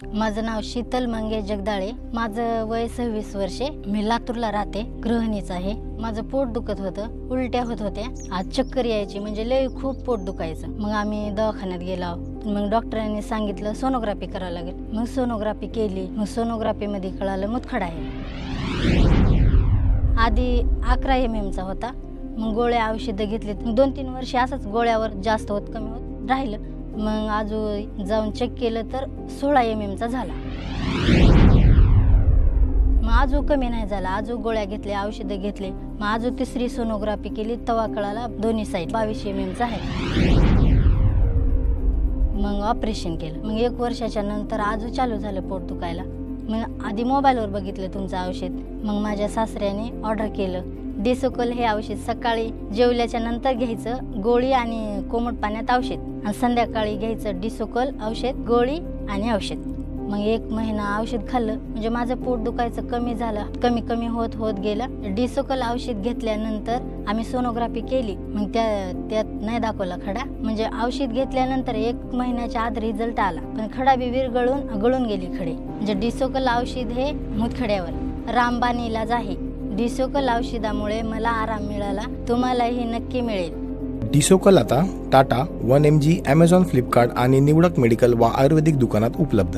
माझं नाव शीतल मंगेश जगदाळे. माझं वय 26 वर्षे. मी लातूरला राहते. गृहिणीच आहे. माझं पोट दुखत होतं, उलट्या होत होत्या, आज चक्कर यायची, म्हणजे लय खूप पोट दुखायचं. मग आम्ही दवाखान्यात गेलो. मग डॉक्टरांनी सांगितलं सोनोग्राफी करावं लागेल. मग सोनोग्राफी केली. मग सोनोग्राफीमध्ये कळालं मुतखडा आहे. आधी 11 mm चा होता. मग गोळ्या औषधं घेतली. 2-3 वर्ष असंच गोळ्यावर जास्त होत कमी होत राहिलं. मग अजून जाऊन चेक केलं तर 16 mm चा झाला. मग अजून कमी नाही झाला. अजून गोळ्या घेतल्या, औषधं घेतले. मग अजून 3री सोनोग्राफी केली. तेव्हा कळाला दोन्ही साईड 22 mm चा आहे. मग ऑपरेशन केलं. मग 1 वर्षाच्या नंतर अजून चालू झालं पोट दुखायला. मग आधी मोबाईलवर बघितलं तुमचं औषध. मग माझ्या सासऱ्याने ऑर्डर केलं. डिसोकल हे औषध सकाळी जेवल्याच्या नंतर घ्यायचं, गोळी आणि कोमट पाण्यात औषध, आणि संध्याकाळी घ्यायचं डिसोकल औषध, गोळी आणि औषध. मग 1 महिना औषध खाल्लं म्हणजे माझं पोट दुखायचं कमी झालं. कमी होत गेलं. डिसोकल औषध घेतल्यानंतर आम्ही सोनोग्राफी केली. मग त्यात नाही दाखवला खडा. म्हणजे औषध घेतल्यानंतर 1 महिन्याच्या आत रिझल्ट आला, पण खडा बी गळून गेली खडे. म्हणजे डिसोकल औषध हे मुतखड्यावर रामबाण इलाज आहे. डिसोकल औषधामुळे मला आराम मिळाला. तुम्हालाही नक्की मिळेल. डिसोकल आता टाटा, 1mg, Amazon, फ्लिपकार्ट आणि निवडक मेडिकल व आयुर्वेदिक दुकानात उपलब्ध.